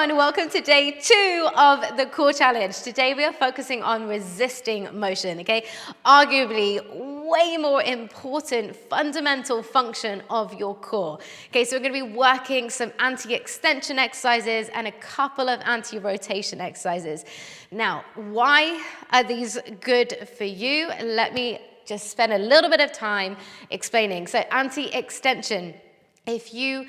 everyone, welcome to day 2 of the core challenge. Today we are focusing on resisting motion, okay? Arguably way more important fundamental function of your core. Okay, so we're going to be working some anti-extension exercises and a couple of anti-rotation exercises. Now, why are these good for you? Let me just spend a little bit of time explaining. So anti-extension, if you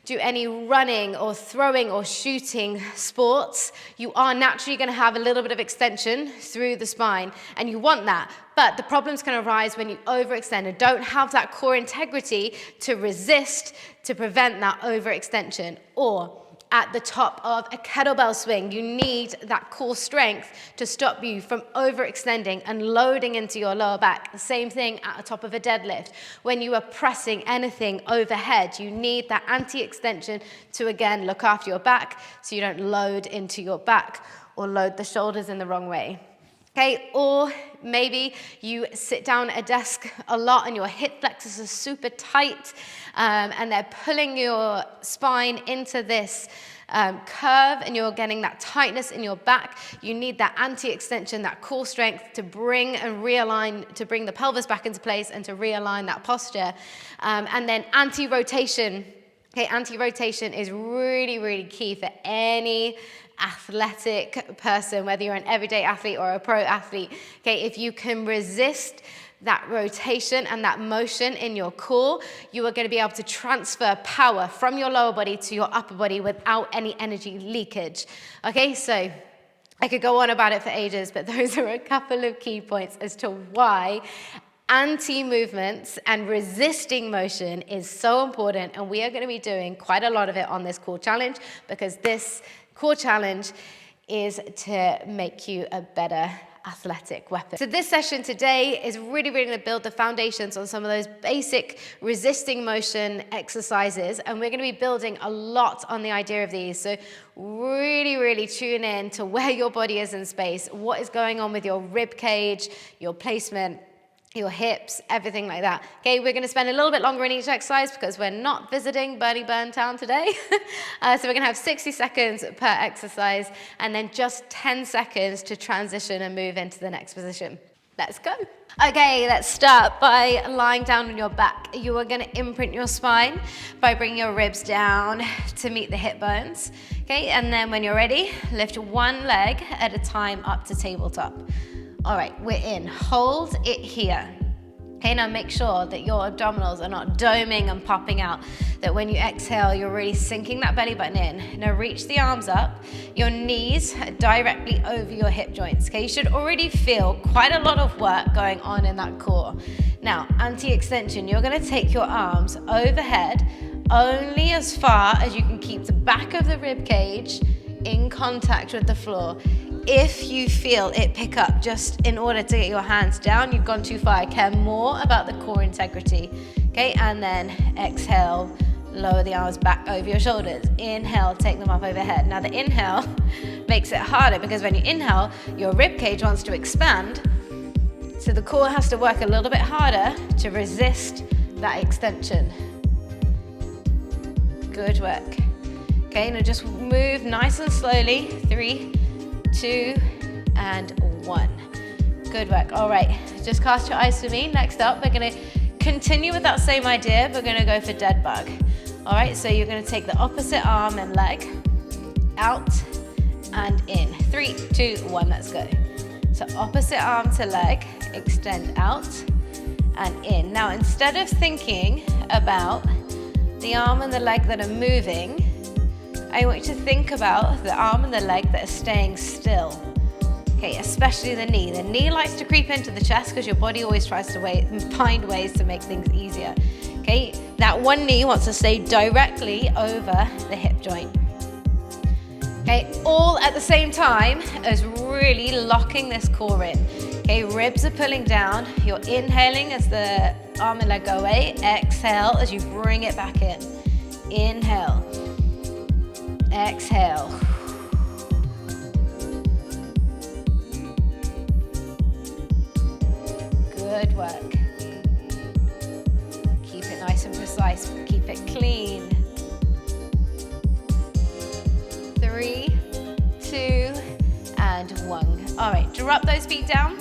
do any running or throwing or shooting sports, you are naturally going to have a little bit of extension through the spine, and you want that. But the problems can arise when you overextend and don't have that core integrity to resist, to prevent that overextension. Or at the top of a kettlebell swing, you need that core strength to stop you from overextending and loading into your lower back. The same thing at the top of a deadlift. When you are pressing anything overhead, you need that anti-extension to, again, look after your back so you don't load into your back or load the shoulders in the wrong way. Okay, or maybe you sit down at a desk a lot and your hip flexors are super tight and they're pulling your spine into this curve and you're getting that tightness in your back. You need that anti-extension, that core strength to bring and realign, to bring the pelvis back into place and to realign that posture. And then anti-rotation. Okay, anti-rotation is really, really key for any athletic person, whether you're an everyday athlete or a pro athlete. Okay, if you can resist that rotation and that motion in your core, you are going to be able to transfer power from your lower body to your upper body without any energy leakage. Okay, so I could go on about it for ages, but those are a couple of key points as to why anti-movements and resisting motion is so important, and we are going to be doing quite a lot of it on this core challenge, because this core challenge is to make you a better athletic weapon. So this session today is really going to build the foundations on some of those basic resisting motion exercises, and we're going to be building a lot on the idea of these. So really tune in to where your body is in space, what is going on with your rib cage, your placement, your hips, everything like that. Okay, we're going to spend a little bit longer in each exercise because we're not visiting Birdie Burn Town today. So we're going to have 60 seconds per exercise and then just 10 seconds to transition and move into the next position. Let's go. Okay, let's start by lying down on your back. You are going to imprint your spine by bringing your ribs down to meet the hip bones. Okay, and then when you're ready, lift one leg at a time up to tabletop. All right, we're in. Hold it here. Okay, now make sure that your abdominals are not doming and popping out, that when you exhale, you're really sinking that belly button in. Now reach the arms up, your knees directly over your hip joints. Okay, you should already feel quite a lot of work going on in that core. Now, anti-extension, you're gonna take your arms overhead only as far as you can keep the back of the rib cage in contact with the floor. If you feel it pick up just in order to get your hands down, you've gone too far. I care more about the core integrity. Okay, and then exhale, lower the arms back over your shoulders. Inhale, take them up overhead. Now the inhale makes it harder because when you inhale, your rib cage wants to expand. So the core has to work a little bit harder to resist that extension. Good work. Okay, now just move nice and slowly. 3, 2, and 1. Good work. All right, just cast your eyes for me. Next up, we're going to continue with that same idea. We're going to go for dead bug. All right, so you're going to take the opposite arm and leg out and in. 3, 2, 1, let's go. So opposite arm to leg, extend out and in. Now, instead of thinking about the arm and the leg that are moving, I want you to think about the arm and the leg that are staying still. Okay, especially the knee. The knee likes to creep into the chest because your body always tries to find ways to make things easier. Okay, that one knee wants to stay directly over the hip joint. Okay, all at the same time as really locking this core in. Okay, ribs are pulling down. You're inhaling as the arm and leg go away. Exhale as you bring it back in. Inhale. Exhale. Good work. Keep it nice and precise. Keep it clean. 3, one. All right, drop those feet down.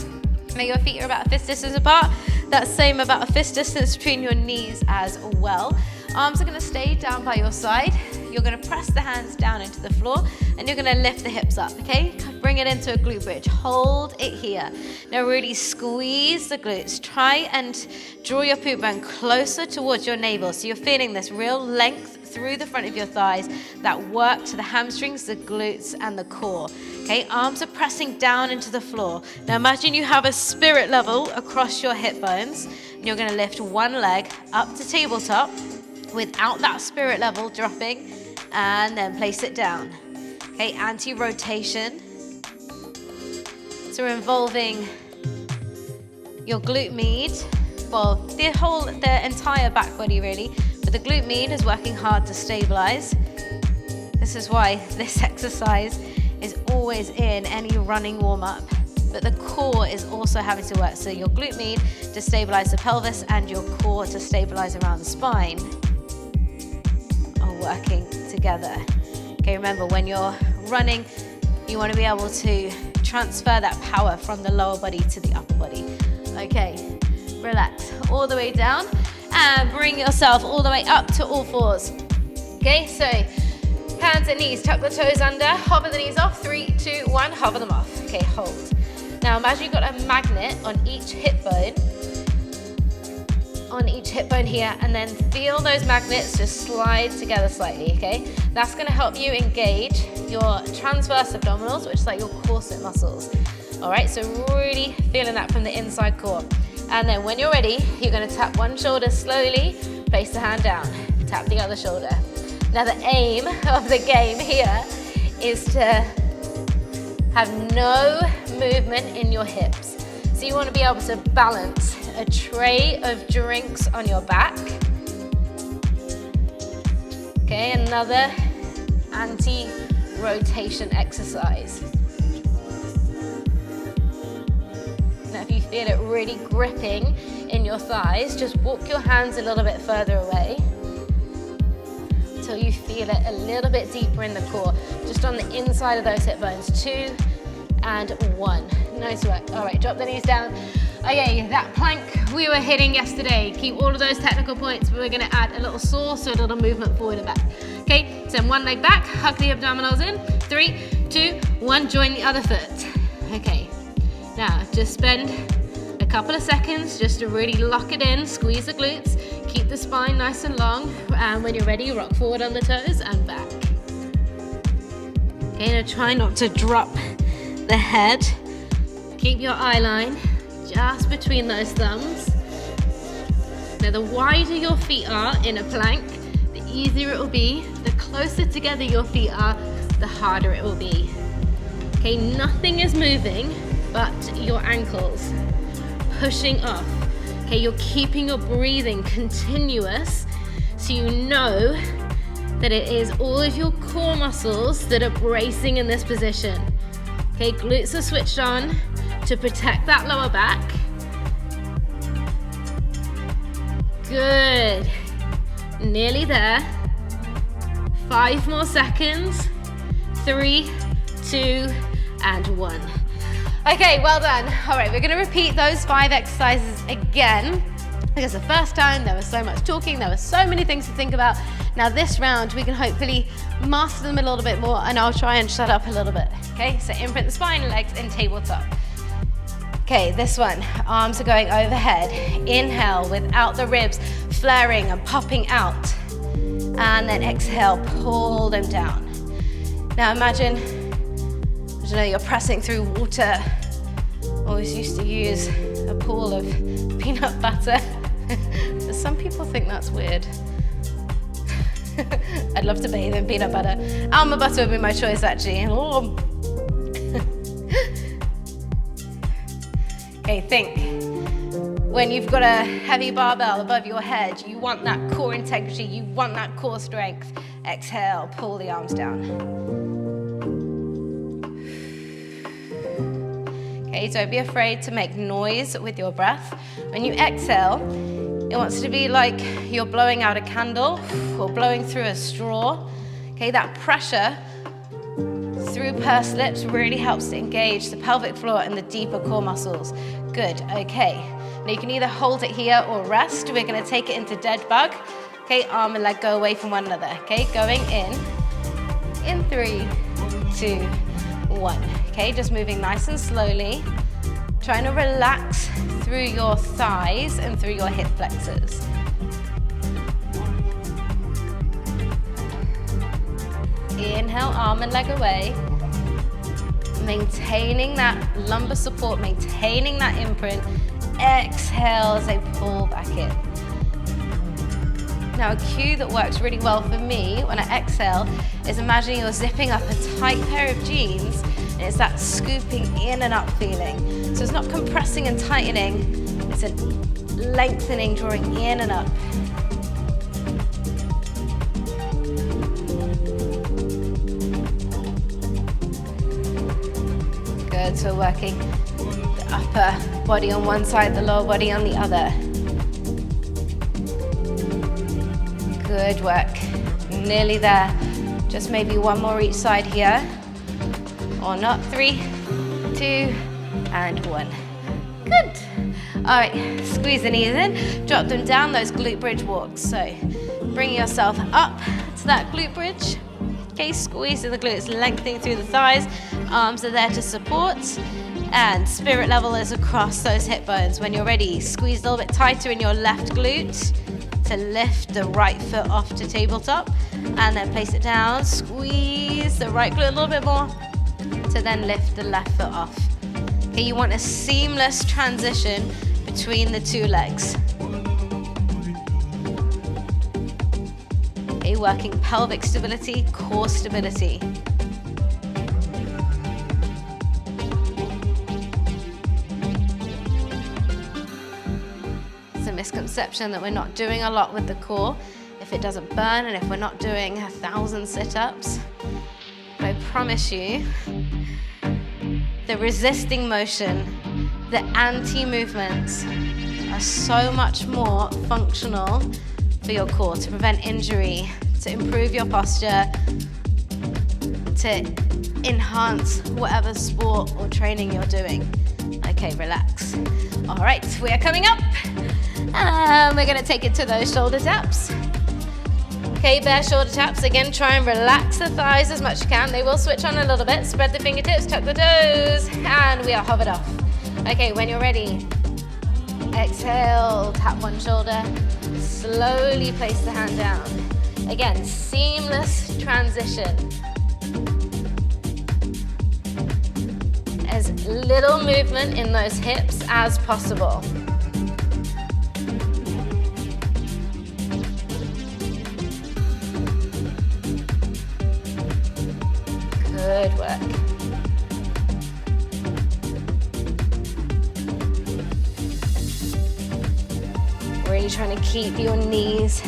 Make your feet are about a fist distance apart. That's same about a fist distance between your knees as well. Arms are gonna stay down by your side. You're gonna press the hands down into the floor and you're gonna lift the hips up, okay? Bring it into a glute bridge. Hold it here. Now really squeeze the glutes. Try and draw your poop bone closer towards your navel so you're feeling this real length through the front of your thighs that work to the hamstrings, the glutes, and the core. Okay, arms are pressing down into the floor. Now imagine you have a spirit level across your hip bones. And you're gonna lift one leg up to tabletop without that spirit level dropping, and then place it down. Okay, anti-rotation. So we're involving your glute med, well, the entire back body really, but the glute med is working hard to stabilize. This is why this exercise is always in any running warm-up, but the core is also having to work. So your glute med to stabilize the pelvis and your core to stabilize around the spine are working together. Okay, remember when you're running, you want to be able to transfer that power from the lower body to the upper body. Okay, relax all the way down and bring yourself all the way up to all fours. Okay, so hands and knees, tuck the toes under, hover the knees off, 3, 2, 1, hover them off. Okay, hold. Now imagine you've got a magnet on each hip bone, here, and then feel those magnets just slide together slightly, okay? That's gonna help you engage your transverse abdominals, which is like your corset muscles. All right, so really feeling that from the inside core. And then when you're ready, you're gonna tap one shoulder slowly, place the hand down, tap the other shoulder. Now the aim of the game here is to have no movement in your hips. So you wanna be able to balance a tray of drinks on your back. Okay, another anti-rotation exercise. Now if you feel it really gripping in your thighs, just walk your hands a little bit further away until you feel it a little bit deeper in the core, just on the inside of those hip bones. 2 and 1. Nice work. All right, drop the knees down. Okay, that plank we were hitting yesterday. Keep all of those technical points, but we're gonna add a little saw, so a little movement forward and back. Okay, send one leg back, hug the abdominals in. 3, 2, 1, join the other foot. Okay, now just spend a couple of seconds just to really lock it in, squeeze the glutes, keep the spine nice and long, and when you're ready, rock forward on the toes and back. Okay, now try not to drop the head. Keep your eye line just between those thumbs. Now the wider your feet are in a plank, the easier it will be. The closer together your feet are, the harder it will be. Okay, nothing is moving but your ankles pushing off. Okay, you're keeping your breathing continuous so you know that it is all of your core muscles that are bracing in this position. Okay, glutes are switched on to protect that lower back. Good. Nearly there. 5 more seconds. 3, 2, and 1. Okay, well done. All right, we're gonna repeat those 5 exercises again, because the first time there was so much talking, there were so many things to think about. Now this round, we can hopefully master them a little bit more, and I'll try and shut up a little bit. Okay, so imprint the spine, legs in tabletop. Okay, this one, arms are going overhead. Inhale without the ribs flaring and popping out. And then exhale, pull them down. Now imagine, I don't know, you're pressing through water. Always used to use a pool of peanut butter. But some people think that's weird. I'd love to bathe in peanut butter. Almond butter would be my choice, actually. Oh. Okay, think. When you've got a heavy barbell above your head, you want that core integrity, you want that core strength. Exhale, pull the arms down. Okay, don't be afraid to make noise with your breath. When you exhale, it wants to be like you're blowing out a candle or blowing through a straw. Okay, that pressure through through pursed lips really helps to engage the pelvic floor and the deeper core muscles. Good, okay. Now you can either hold it here or rest. We're gonna take it into dead bug. Okay, arm and leg go away from one another. Okay, going in 3, 2, 1. Okay, just moving nice and slowly. Trying to relax through your thighs and through your hip flexors. Inhale, arm and leg away. Maintaining that lumbar support, maintaining that imprint. Exhale as I pull back in. Now a cue that works really well for me when I exhale is imagining you're zipping up a tight pair of jeans, and it's that scooping in and up feeling. So it's not compressing and tightening, it's a lengthening, drawing in and up. Good, so working the upper body on one side, the lower body on the other. Good work, nearly there. Just maybe one more each side here, or not. 3, 2, and 1. Good. All right, squeeze the knees in, drop them down, those glute bridge walks. So bring yourself up to that glute bridge. Okay, squeezing the glutes, lengthening through the thighs. Arms are there to support, and spirit level is across those hip bones. When you're ready, squeeze a little bit tighter in your left glute to lift the right foot off to tabletop, and then place it down. Squeeze the right glute a little bit more to then lift the left foot off. Okay, you want a seamless transition between the two legs. Okay, working pelvic stability, core stability. Misconception that we're not doing a lot with the core if it doesn't burn and if we're not doing 1,000 sit-ups. But I promise you, the resisting motion, the anti-movements are so much more functional for your core to prevent injury, to improve your posture, to enhance whatever sport or training you're doing. Okay, relax. All right, we are coming up. And we're gonna take it to those shoulder taps. Okay, bare shoulder taps. Again, try and relax the thighs as much as you can. They will switch on a little bit. Spread the fingertips, tuck the toes, and we are hovered off. Okay, when you're ready, exhale, tap one shoulder. Slowly place the hand down. Again, seamless transition. As little movement in those hips as possible. Good work. Really trying to keep your knees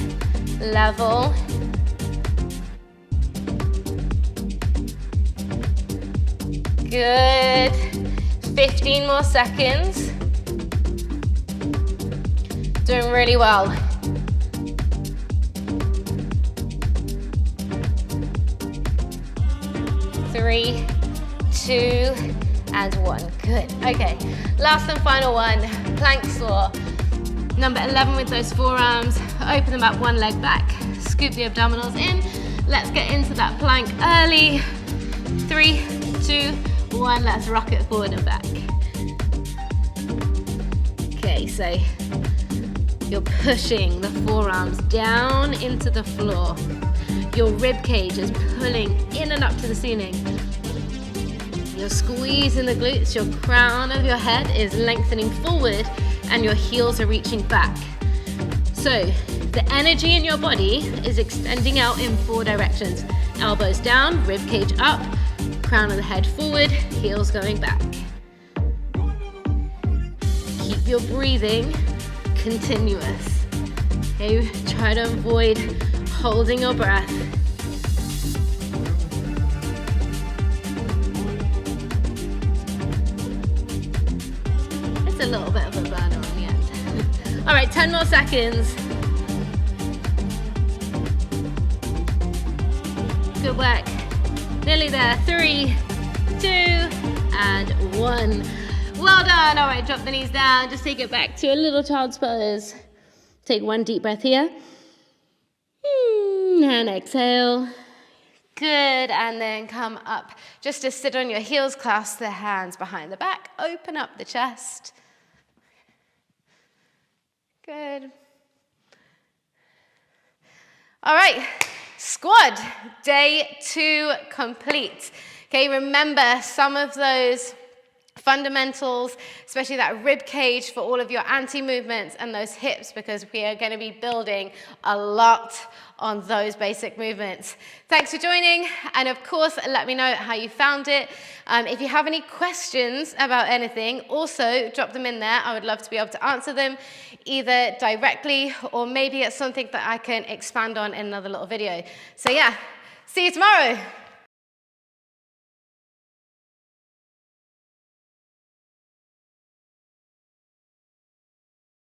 level. Good. 15 more seconds. Doing really well. 3, 2, and 1. Good. Okay, last and final one, plank saw. Number 11 with those forearms. Open them up, one leg back. Scoop the abdominals in. Let's get into that plank early. 3, 2, 1. Let's rock it forward and back. Okay, so you're pushing the forearms down into the floor. Your rib cage is pulling in and up to the ceiling. You're squeezing the glutes, your crown of your head is lengthening forward, and your heels are reaching back. So the energy in your body is extending out in 4 directions. Elbows down, rib cage up, crown of the head forward, heels going back. Keep your breathing continuous. Okay, try to avoid holding your breath. It's a little bit of a burner on the end. All right, 10 more seconds. Good work. Nearly there. 3, 2, and 1. Well done. All right, drop the knees down. Just take it back to a little child's pose. Take one deep breath here. And exhale. Good, and then come up. Just to sit on your heels, clasp the hands behind the back. Open up the chest. Good. All right, squad, day 2 complete. Okay, remember some of those fundamentals, especially that rib cage for all of your anti-movements and those hips, because we are going to be building a lot on those basic movements. Thanks for joining, and of course, let me know how you found it. If you have any questions about anything, also drop them in there. I would love to be able to answer them either directly or maybe it's something that I can expand on in another little video. So yeah, see you tomorrow.